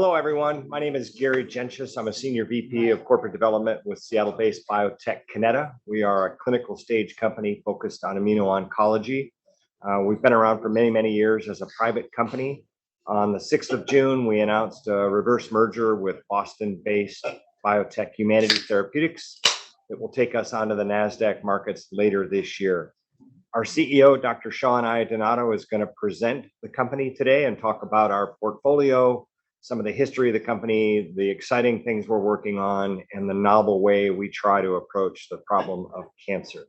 Hello, everyone. My name is Gary Gentius. I'm a Senior VP of Corporate Development with Seattle-based biotech Kineta. We are a clinical stage company focused on immuno-oncology. We've been around for many, many years as a private company. On the 6th of June, we announced a reverse merger with Boston-based biotech Humanity Therapeutics that will take us onto the NASDAQ markets later this year. Our CEO, Dr. Sean Iaddonato, is going to present the company today and talk about our portfolio, some of the history of the company, the exciting things we're working on, and the novel way we try to approach the problem of cancer.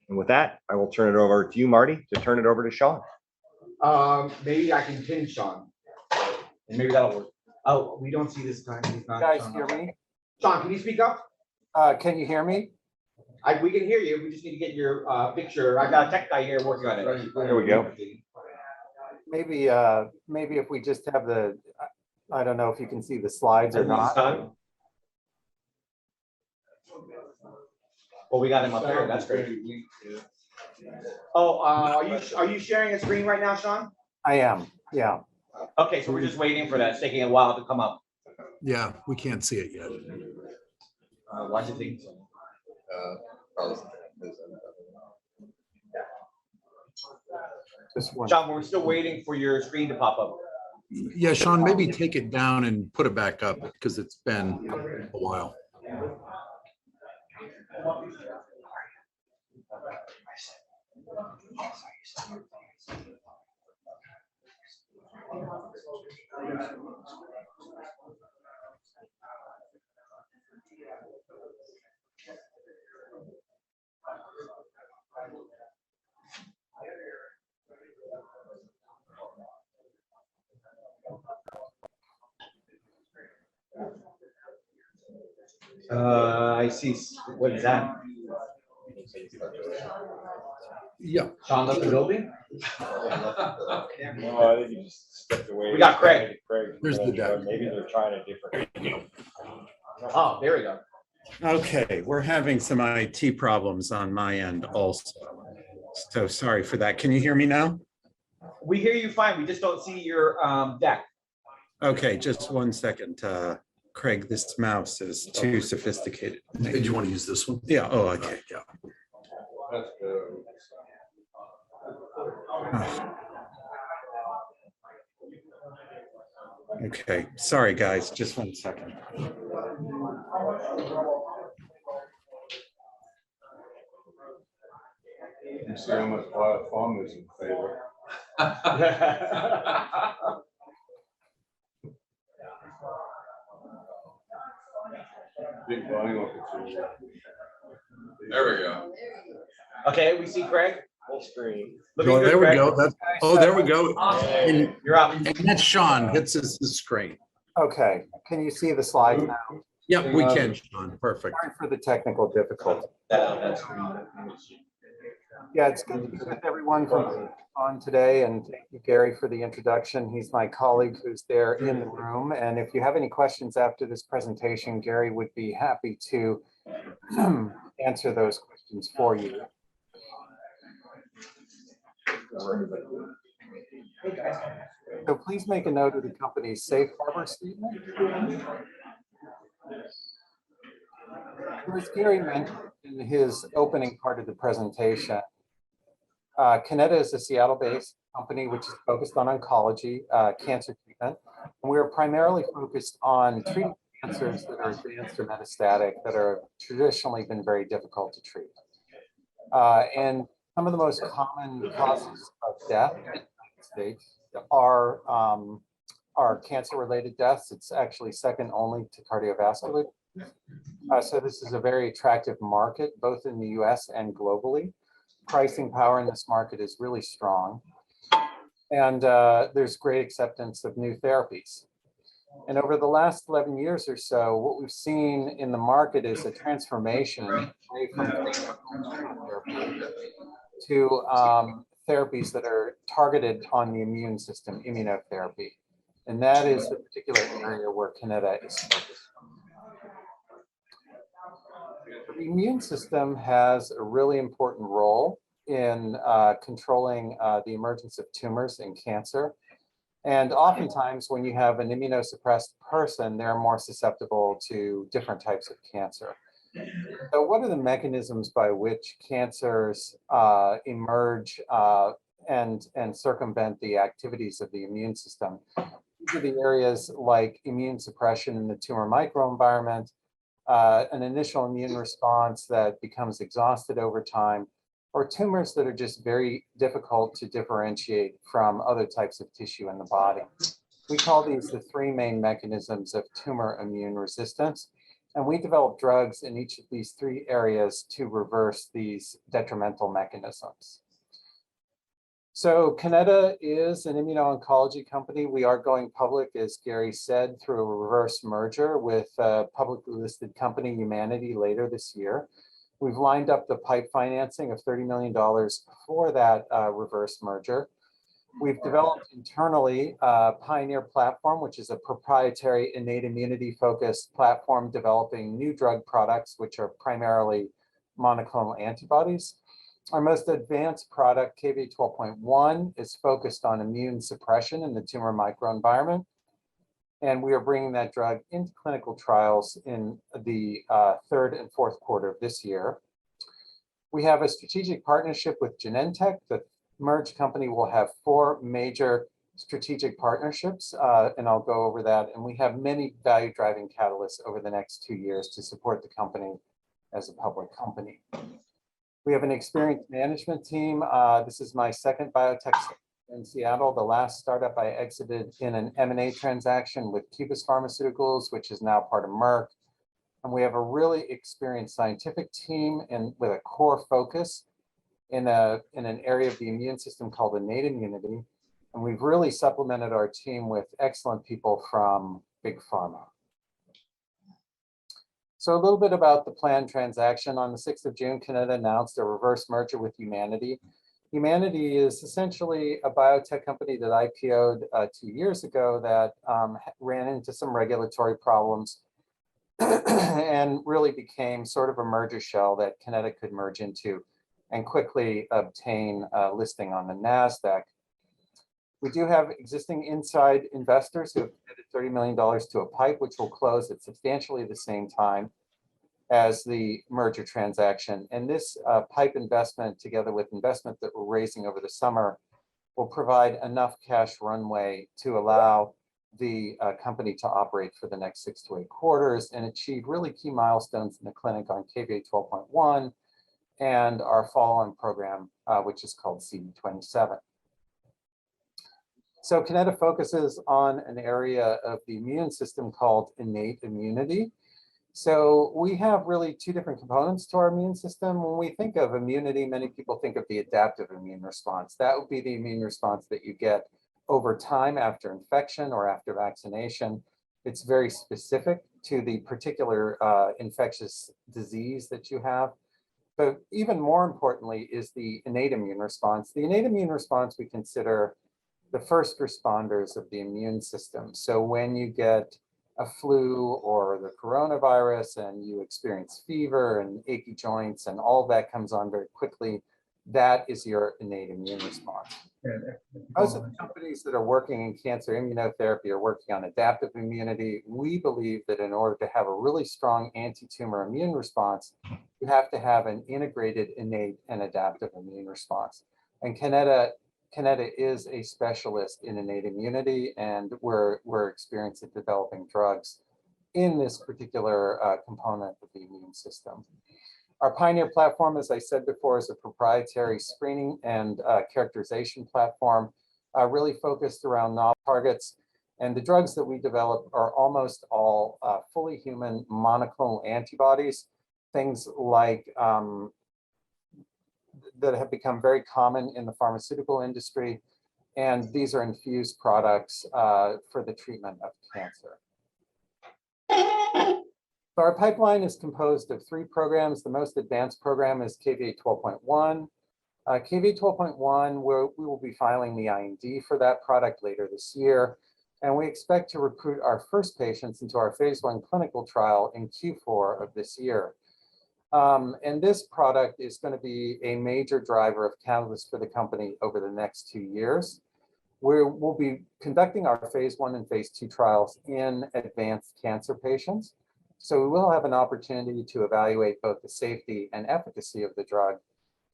And with that, I will turn it over to you, Marty, to turn it over to Sean. Maybe I can pin Sean, and maybe that'll work. Oh, we don't see this time. He's not. You guys Sean, hear me? Sean, can you speak up? Can you hear me? We can hear you. We just need to get your picture. I got a tech guy here working on it. Here we go. Maybe if we just have the, I don't know if you can see the slides or not. Well, we got him up there. That's great. Oh, are you sharing a screen right now, Sean? I am. Yeah. Okay, so we're just waiting for that. It's taking a while to come up. Yeah, we can't see it yet. Why do you think so? Just one. Sean, we're still waiting for your screen to pop up. Yeah, Sean, maybe take it down and put it back up because it's been a while. I see. What is that? Yeah. Sean left the building? No, I think you just stepped away. We got Craig. Here's the deck. Maybe they're trying a different. Oh, there we go. Okay, we're having some IT problems on my end also. So sorry for that. Can you hear me now? We hear you fine. We just don't see your deck. Okay, just one second. Craig, this mouse is too sophisticated. Do you want to use this one? Yeah, oh, okay, yeah. Okay, sorry guys, just one second. You see how much IVYFON is in favor. Big buying opportunity. There we go. Okay, we see Craig. Full screen. Oh, there we go. There we go. And, You're up. and that's Sean hits his screen. Okay. Can you see the slides now? Yep, we can, Sean. Perfect. Sorry for the technical difficulty. Yeah, it's good to be with everyone on today, and thank you, Gary, for the introduction. He's my colleague who's there in the room, and if you have any questions after this presentation, Gary would be happy to answer those questions for you. So please make a note of the company's safe harbor statement. As Gary mentioned in his opening part of the presentation, Kineta is a Seattle-based company which is focused on oncology, cancer treatment, and we are primarily focused on treating cancers that are advanced or metastatic that are traditionally been very difficult to treat. And some of the most common causes of death in the United States are cancer-related deaths. It's actually second only to cardiovascular. So this is a very attractive market, both in the US and globally. Pricing power in this market is really strong. And there's great acceptance of new therapies. And over the last 11 years or so, what we've seen in the market is a transformation away from therapy to therapies that are targeted on the immune system, immunotherapy. And that is the particular area where Kineta is focused. The immune system has a really important role in controlling the emergence of tumors and cancer. And oftentimes when you have an immunosuppressed person, they're more susceptible to different types of cancer. So what are the mechanisms by which cancers emerge and circumvent the activities of the immune system? These are the areas like immune suppression in the tumor microenvironment, an initial immune response that becomes exhausted over time, or tumors that are just very difficult to differentiate from other types of tissue in the body. We call these the three main mechanisms of tumor immune resistance. And we develop drugs in each of these three areas to reverse these detrimental mechanisms. So Kineta is an immuno-oncology company. We are going public, as Gary said, through a reverse merger with a publicly listed company, Humanity, later this year. We've lined up the PIPE financing of $30 million for that reverse merger. We've developed internally a PIONEERT platform, which is a proprietary innate immunity focused platform developing new drug products, which are primarily monoclonal antibodies. Our most advanced product, KV12.1, is focused on immune suppression in the tumor microenvironment. And we are bringing that drug into clinical trials in the third and fourth quarter of this year. We have a strategic partnership with Genentech. The merged company will have 4 major strategic partnerships, and I'll go over that. And we have many value-driving catalysts over the next 2 years to support the company as a public company. We have an experienced management team. This is my second biotech in Seattle. The last startup I exited in an M&A transaction with Cubist Pharmaceuticals, which is now part of Merck. And we have a really experienced scientific team and with a core focus in an area of the immune system called innate immunity. And we've really supplemented our team with excellent people from Big Pharma. So a little bit about the planned transaction. On the 6th of June, Kineta announced a reverse merger with Humanity. Humanity is essentially a biotech company that IPO'd 2 years ago that ran into some regulatory problems and really became sort of a merger shell that Kineta could merge into and quickly obtain a listing on the NASDAQ. We do have existing inside investors who have committed $30 million to a PIPE, which will close at substantially the same time as the merger transaction. And this PIPE investment, together with investment that we're raising over the summer, will provide enough cash runway to allow the company to operate for the next 6 to 8 quarters and achieve really key milestones in the clinic on KV12.1 and our follow-on program, which is called CD27. So Kineta focuses on an area of the immune system called innate immunity. So we have really 2 different components to our immune system. When we think of immunity, many people think of the adaptive immune response. That would be the immune response that you get over time after infection or after vaccination. It's very specific to the particular infectious disease that you have. But even more importantly is the innate immune response. The innate immune response we consider the first responders of the immune system. So when you get a flu or the coronavirus and you experience fever and achy joints and all of that comes on very quickly, that is your innate immune response. Most of the companies that are working in cancer immunotherapy are working on adaptive immunity. We believe that in order to have a really strong anti-tumor immune response, you have to have an integrated innate and adaptive immune response. And Kineta is a specialist in innate immunity, and we're experienced at developing drugs in this particular component of the immune system. Our PIONEERT platform, as I said before, is a proprietary screening and characterization platform, really focused around novel targets. And the drugs that we develop are almost all fully human monoclonal antibodies, things like that have become very common in the pharmaceutical industry. And these are infused products for the treatment of cancer. So our pipeline is composed of 3 programs. The most advanced program is KV12.1. KV12.1, we will be filing the IND for that product later this year. And we expect to recruit our first patients into our phase 1 clinical trial in Q4 of this year. And this product is going to be a major driver of catalyst for the company over the next 2 years. We'll be conducting our phase 1 and phase 2 trials in advanced cancer patients. So we will have an opportunity to evaluate both the safety and efficacy of the drug.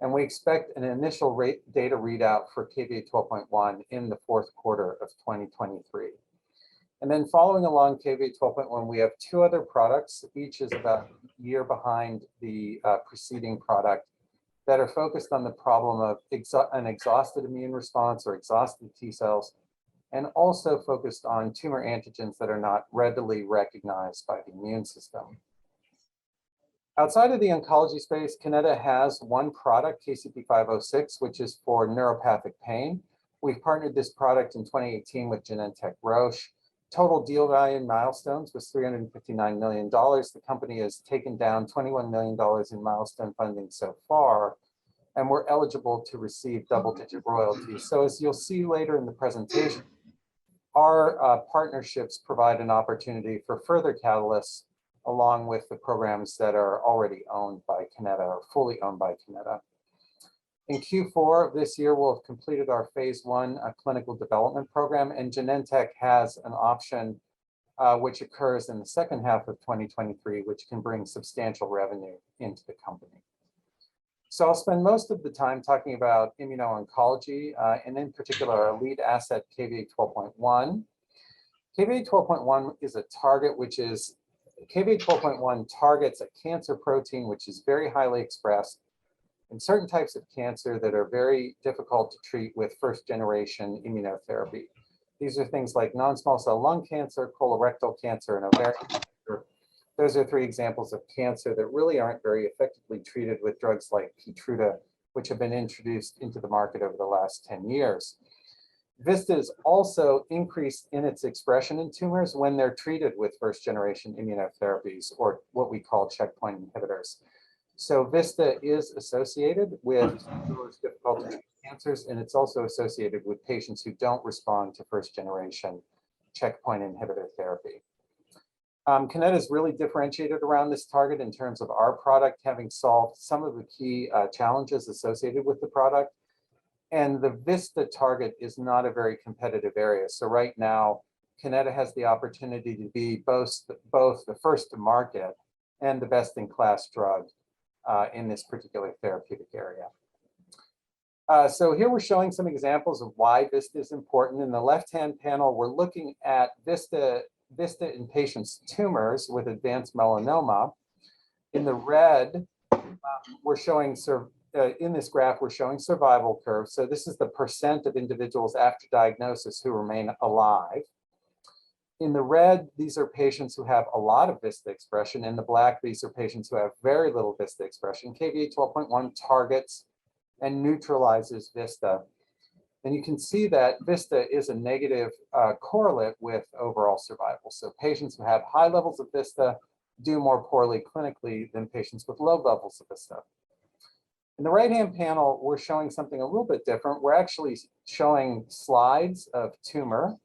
And we expect an initial data readout for KVA-12.1 in the fourth quarter of 2023. And then following along KVA-12.1, we have 2 other products, each is about a year behind the preceding product, that are focused on the problem of an exhausted immune response or exhausted T cells, and also focused on tumor antigens that are not readily recognized by the immune system. Outside of the oncology space, Kineta has one product, KCP506, which is for neuropathic pain. We've partnered this product in 2018 with Genentech Roche. Total deal value in milestones was $359 million. The company has taken down $21 million in milestone funding so far, and we're eligible to receive double-digit royalties. So as you'll see later in the presentation, our partnerships provide an opportunity for further catalysts along with the programs that are already owned by Kineta or fully owned by Kineta. In Q4 of this year, we'll have completed our phase 1 clinical development program, and Genentech has an option which occurs in the second half of 2023, which can bring substantial revenue into the company. So I'll spend most of the time talking about immuno-oncology, and in particular, our lead asset, KVA-12.1. KVA-12.1 is a target which is, KVA-12.1 targets a cancer protein which is very highly expressed in certain types of cancer that are very difficult to treat with first-generation immunotherapy. These are things like non-small cell lung cancer, colorectal cancer, and ovarian cancer. Those are 3 examples of cancer that really aren't very effectively treated with drugs like Keytruda, which have been introduced into the market over the last 10 years. VISTA is also increased in its expression in tumors when they're treated with first-generation immunotherapies, or what we call checkpoint inhibitors. So VISTA is associated with those difficult to treat cancers, and it's also associated with patients who don't respond to first-generation checkpoint inhibitor therapy. Kineta is really differentiated around this target in terms of our product having solved some of the key challenges associated with the product. And the VISTA target is not a very competitive area. So right now, Kineta has the opportunity to be both the first to market and the best-in-class drug in this particular therapeutic area. So here we're showing some examples of why VISTA is important. In the left-hand panel, we're looking at VISTA in patients' tumors with advanced melanoma. In the red, we're showing, in this graph, we're showing survival curves. So this is the % of individuals after diagnosis who remain alive. In the red, these are patients who have a lot of VISTA expression. In the black, these are patients who have very little VISTA expression. KVA-12.1 targets and neutralizes VISTA. And you can see that VISTA is a negative correlate with overall survival. So patients who have high levels of VISTA do more poorly clinically than patients with low levels of VISTA. In the right-hand panel, we're showing something a little bit different. We're actually showing slides of tumor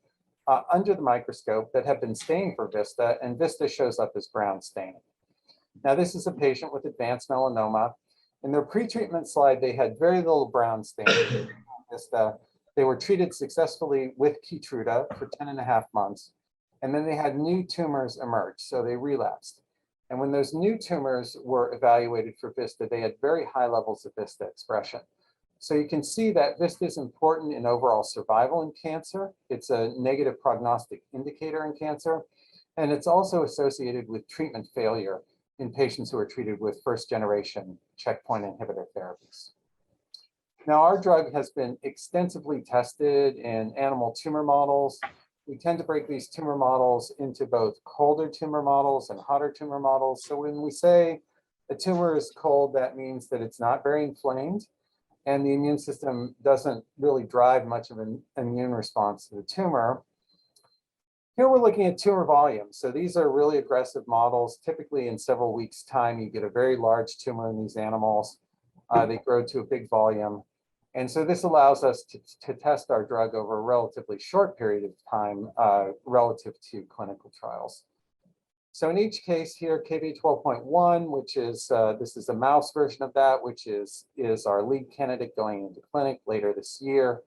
under the microscope that have been stained for VISTA, and VISTA shows up as brown staining. Now, this is a patient with advanced melanoma. In their pretreatment slide, they had very little brown staining VISTA. They were treated successfully with Keytruda for 10.5 months, and then they had new tumors emerge, so they relapsed. And when those new tumors were evaluated for VISTA, they had very high levels of VISTA expression. So you can see that VISTA is important in overall survival in cancer. It's a negative prognostic indicator in cancer, and it's also associated with treatment failure in patients who are treated with first-generation checkpoint inhibitor therapies. Now, our drug has been extensively tested in animal tumor models. We tend to break these tumor models into both colder tumor models and hotter tumor models. So when we say a tumor is cold, that means that it's not very inflamed, and the immune system doesn't really drive much of an immune response to the tumor. Here we're looking at tumor volume. So these are really aggressive models. Typically in several weeks' time, you get a very large tumor in these animals. They grow to a big volume. And so this allows us to test our drug over a relatively short period of time relative to clinical trials. So in each case here, KVA-12.1, which is, this is a mouse version of that, which is our lead candidate going into clinic later this year.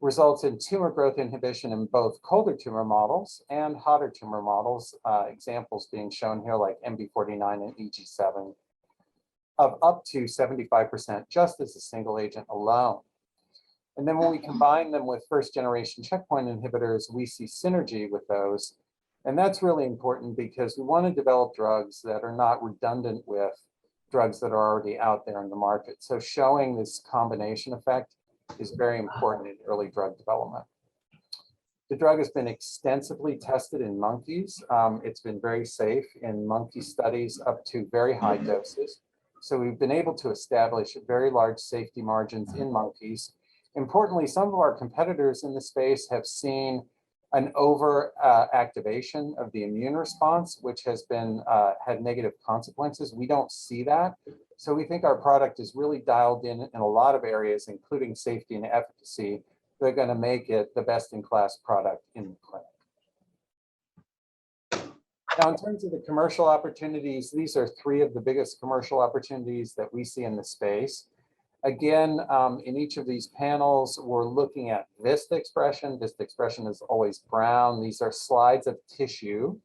results in tumor growth inhibition in both colder tumor models and hotter tumor models, examples being shown here like MB49 and EG7, of up to 75% just as a single agent alone. And then when we combine them with first generation checkpoint inhibitors, we see synergy with those. And that's really important because we want to develop drugs that are not redundant with drugs that are already out there in the market. So showing this combination effect is very important in early drug development. The drug has been extensively tested in monkeys. It's been very safe in monkey studies up to very high doses. So we've been able to establish very large safety margins in monkeys. Importantly, some of our competitors in the space have seen an over activation of the immune response, which has been had negative consequences. We don't see that. So we think our product is really dialed in a lot of areas, including safety and efficacy. They're going to make it the best-in-class product in the clinic. Now, in terms of the commercial opportunities, these are three of the biggest commercial opportunities that we see in the space. Again, in each of these panels, we're looking at VISTA expression. VISTA expression is always brown. These are slides of tissue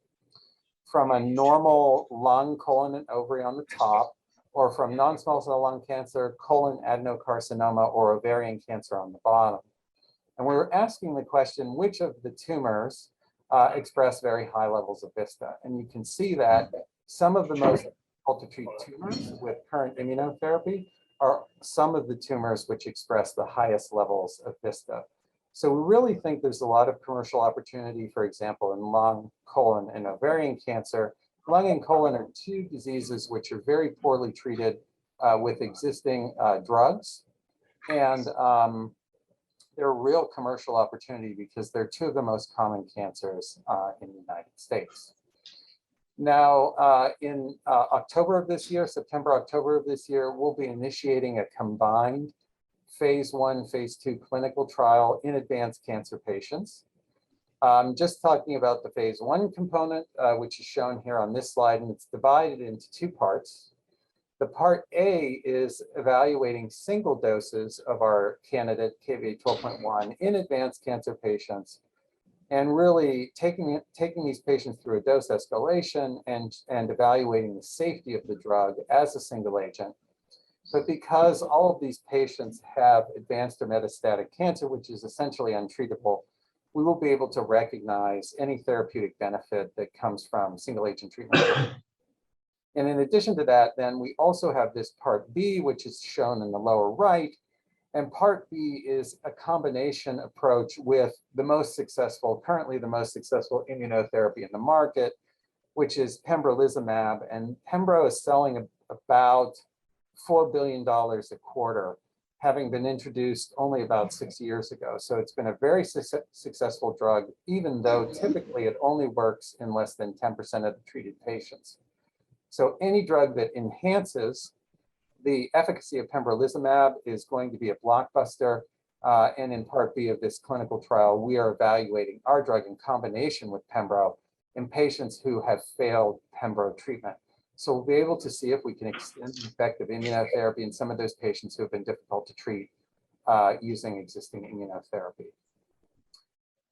from a normal lung, colon, and ovary on the top, or from non-small cell lung cancer, colon adenocarcinoma, or ovarian cancer on the bottom. And we're asking the question, which of the tumors express very high levels of VISTA? And you can see that some of the most difficult to treat tumors with current immunotherapy are some of the tumors which express the highest levels of VISTA. So we really think there's a lot of commercial opportunity, for example, in lung, colon, and ovarian cancer. Lung and colon are two diseases which are very poorly treated with existing drugs. And they're a real commercial opportunity because they're two of the most common cancers in the United States. Now, in October of this year, September, October of this year, we'll be initiating a combined phase 1, phase 2 clinical trial in advanced cancer patients. Just talking about the phase 1 component, which is shown here on this slide, and it's divided into two parts. The part A is evaluating single doses of our candidate KVA-12.1 in advanced cancer patients, and really taking these patients through a dose escalation and evaluating the safety of the drug as a single agent. But because all of these patients have advanced or metastatic cancer, which is essentially untreatable, we will be able to recognize any therapeutic benefit that comes from single agent treatment. And in addition to that, then we also have this part B, which is shown in the lower right. And part B is a combination approach with the most successful, currently the most successful immunotherapy in the market, which is Pembrolizumab. And Pembro is selling about $4 billion a quarter, having been introduced only about 6 years ago. So it's been a very successful drug, even though typically it only works in less than 10% of the treated patients. So any drug that enhances the efficacy of Pembrolizumab is going to be a blockbuster. And in part B of this clinical trial, we are evaluating our drug in combination with Pembro in patients who have failed Pembro treatment. So we'll be able to see if we can extend the effect of immunotherapy in some of those patients who have been difficult to treat using existing immunotherapy.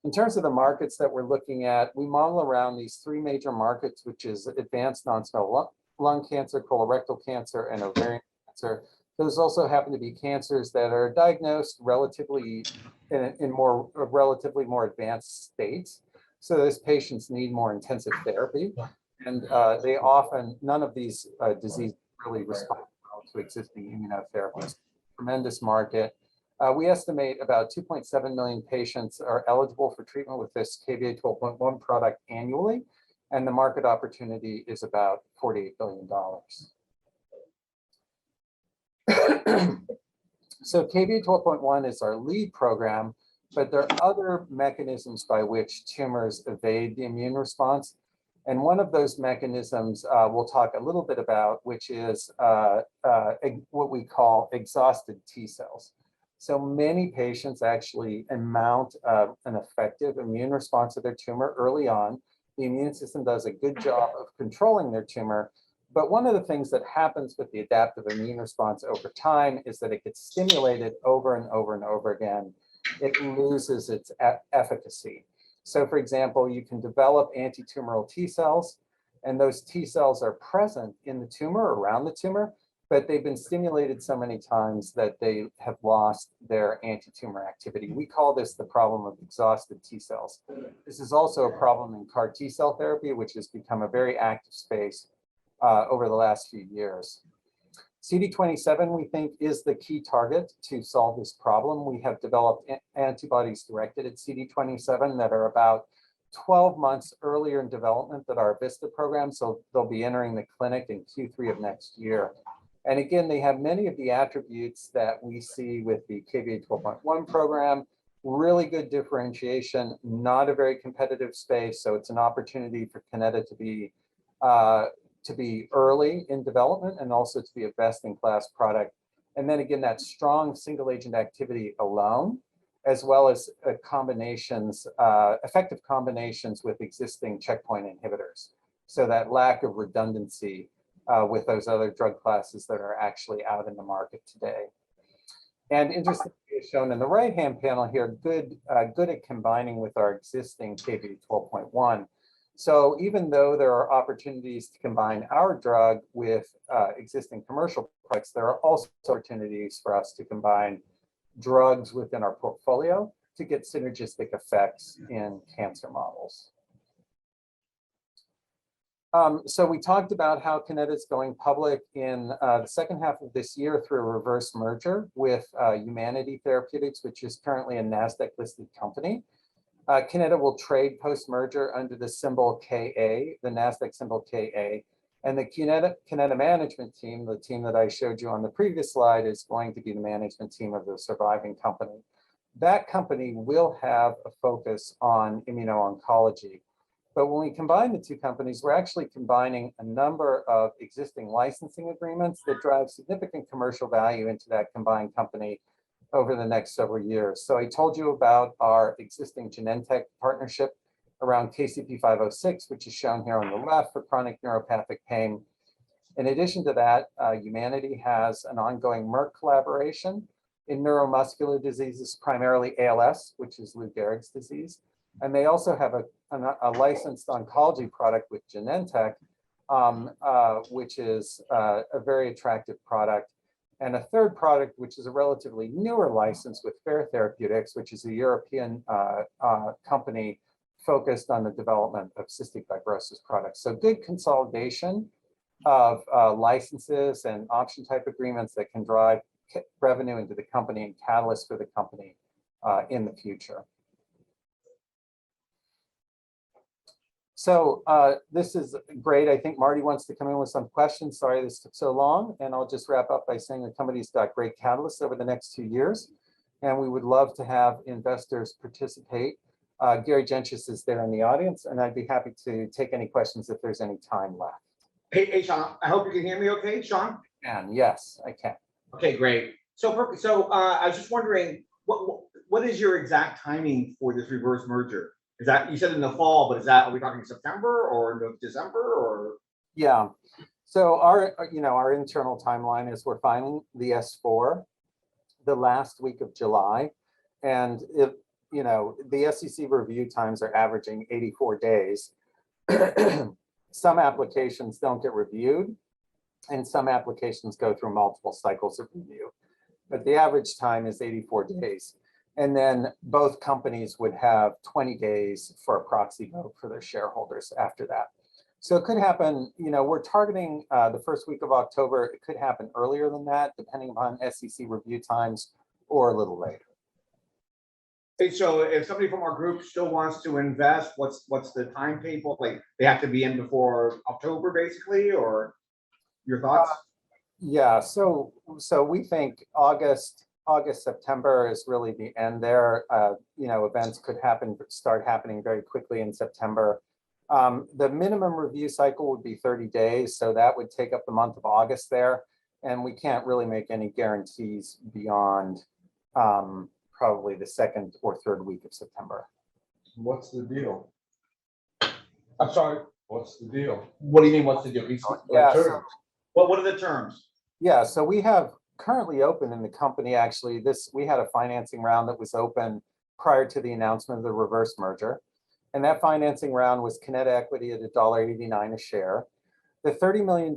In terms of the markets that we're looking at, we model around these three major markets, which is advanced non-small lung cancer, colorectal cancer, and ovarian cancer. Those also happen to be cancers that are diagnosed relatively in relatively more advanced states. So those patients need more intensive therapy. And they often, none of these diseases really respond well to existing immunotherapies. Tremendous market. We estimate about 2.7 million patients are eligible for treatment with this KVA-12.1 product annually, and the market opportunity is about $48 billion. So KVA-12.1 is our lead program, but there are other mechanisms by which tumors evade the immune response. And one of those mechanisms we'll talk a little bit about, which is what we call exhausted T cells. So many patients actually mount an effective immune response to their tumor early on. The immune system does a good job of controlling their tumor. But one of the things that happens with the adaptive immune response over time is that it gets stimulated over and over and over again. it loses its efficacy. So for example, you can develop anti-tumoral T cells, and those T cells are present in the tumor, around the tumor, but they've been stimulated so many times that they have lost their anti-tumor activity. We call this the problem of exhausted T cells. This is also a problem in CAR T cell therapy, which has become a very active space over the last few years. CD27, we think, is the key target to solve this problem. We have developed antibodies directed at CD27 that are about 12 months earlier in development than our VISTA program, so they'll be entering the clinic in Q3 of next year. And again, they have many of the attributes that we see with the KVA 12.1 program, really good differentiation, not a very competitive space, so it's an opportunity for Kineta to be early in development and also to be a best-in-class product. And then again, that strong single agent activity alone, as well as combinations, effective combinations with existing checkpoint inhibitors. So that lack of redundancy with those other drug classes that are actually out in the market today. And interestingly, as shown in the right-hand panel here, good at combining with our existing KVA 12.1. So even though there are opportunities to combine our drug with existing commercial products, there are also opportunities for us to combine drugs within our portfolio to get synergistic effects in cancer models. So we talked about how Kineta is going public in the second half of this year through a reverse merger with Humanity Therapeutics, which is currently a NASDAQ listed company. Kineta will trade post-merger under the symbol KA, the NASDAQ symbol KA, and the Kineta management team, the team that I showed you on the previous slide, is going to be the management team of the surviving company. That company will have a focus on immuno-oncology. But when we combine the two companies, we're actually combining a number of existing licensing agreements that drive significant commercial value into that combined company over the next several years. So I told you about our existing Genentech partnership around KCP506, which is shown here on the left for chronic neuropathic pain. In addition to that, Humanity has an ongoing Merck collaboration in neuromuscular diseases, primarily ALS, which is Lou Gehrig's disease. And they also have a licensed oncology product with Genentech, which is a very attractive product. And a third product, which is a relatively newer license with Fair Therapeutics, which is a European company focused on the development of cystic fibrosis products. So good consolidation of licenses and option type agreements that can drive revenue into the company and catalyst for the company in the future. So this is great. I think Marty wants to come in with some questions. Sorry this took so long. And I'll just wrap up by saying the company's got great catalysts over the next 2 years. And we would love to have investors participate. Gary Gentjes is there in the audience, and I'd be happy to take any questions if there's any time left. Hey, Sean, I hope you can hear me okay, Sean? And yes, I can. Okay, great. So I was just wondering, what is your exact timing for this reverse merger? Is that, you said in the fall, but are we talking September or December or? Yeah, so our internal timeline is we're filing the S4 the last week of July. And the SEC review times are averaging 84 days. Some applications don't get reviewed, and some applications go through multiple cycles of review. But the average time is 84 days. And then both companies would have 20 days for a proxy vote for their shareholders after that. So it could happen, we're targeting the first week of October. It could happen earlier than that, depending upon SEC review times, or a little later. Hey, so if somebody from our group still wants to invest, what's the timetable? Like, they have to be in before October, basically, or your thoughts? Yeah, so we think August, September is really the end there. Events could start happening very quickly in September. The minimum review cycle would be 30 days, so that would take up the month of August there. And we can't really make any guarantees beyond probably the second or third week of September. What's the deal? I'm sorry, what's the deal? What do you mean, what's the deal? Yeah, what are the terms? Yeah, so we have currently open in the company, actually, we had a financing round that was open prior to the announcement of the reverse merger. And that financing round was Kineta equity at $1.89 a share. The $30 million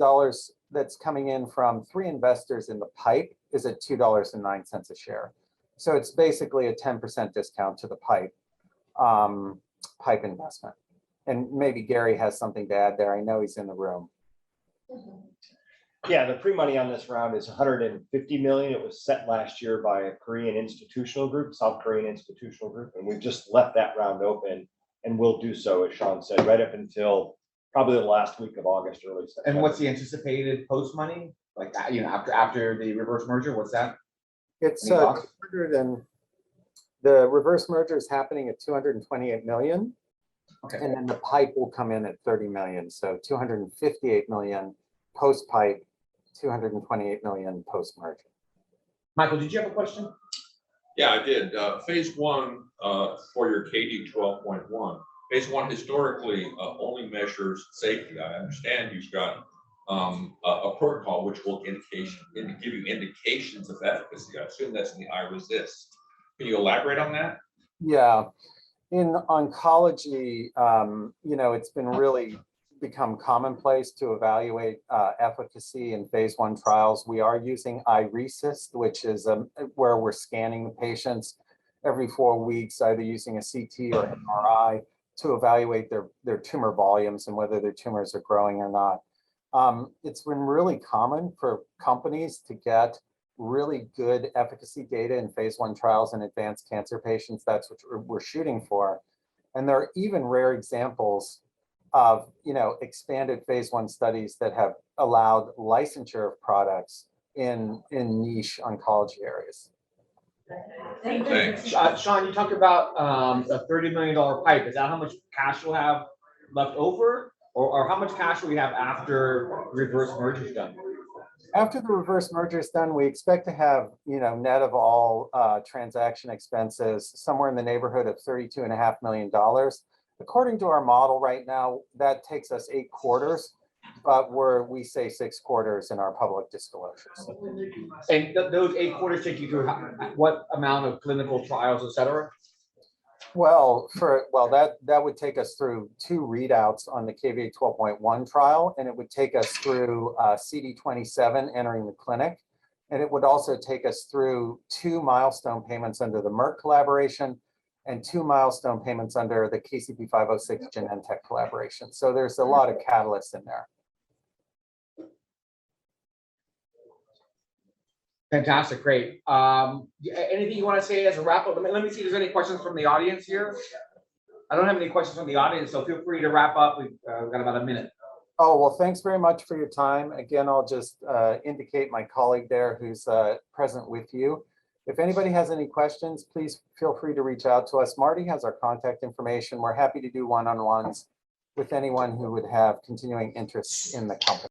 that's coming in from 3 investors in the PIPE is at $2.09 a share. So it's basically a 10% discount to the PIPE investment. And maybe Gary has something to add there. I know he's in the room. Yeah, the pre-money on this round is 150 million. It was set last year by a Korean institutional group, South Korean institutional group, and we've just left that round open and will do so, as Sean said, right up until probably the last week of August, early September. And what's the anticipated post money? Like, after the reverse merger, what's that? It's Any thoughts? 200 and the reverse merger is happening at 228 million. Okay. And then the PIPE will come in at 30 million. So 258 million post PIPE, 228 million post merger. Michael, did you have a question? Yeah, I did. Phase 1 for your KD 12.1. Phase 1 historically only measures safety. I understand you've got a protocol which will give you indications of efficacy. I assume that's in the iResist. Can you elaborate on that? Yeah, in oncology, it's been really become commonplace to evaluate efficacy in phase 1 trials. We are using iResist, which is where we're scanning the patients every 4 weeks, either using a CT or MRI to evaluate their tumor volumes and whether their tumors are growing or not. It's been really common for companies to get really good efficacy data in phase 1 trials in advanced cancer patients. That's what we're shooting for. And there are even rare examples of expanded phase 1 studies that have allowed licensure of products in niche oncology areas. Thanks. Sean, you talked about a $30 million PIPE. Is that how much cash we'll have left over? Or how much cash will we have after reverse merger is done? After the reverse merger is done, we expect to have, net of all transaction expenses, somewhere in the neighborhood of $32.5 million. According to our model right now, that takes us 8 quarters, but we say 6 quarters in our public disclosures. And those 8 quarters take you through what amount of clinical trials, et cetera? Well, that would take us through 2 readouts on the KVA 12.1 trial, and it would take us through CD27 entering the clinic, and it would also take us through 2 milestone payments under the Merck collaboration and 2 milestone payments under the KCP506 Genentech collaboration. So there's a lot of catalysts in there. Fantastic, great. Anything you want to say as a wrap up? Let me see if there's any questions from the audience here. I don't have any questions from the audience, so feel free to wrap up. We've got about a minute. Oh, well, thanks very much for your time. Again, I'll just indicate my colleague there who's present with you. If anybody has any questions, please feel free to reach out to us. Marty has our contact information. We're happy to do one-on-ones with anyone who would have continuing interest in the company.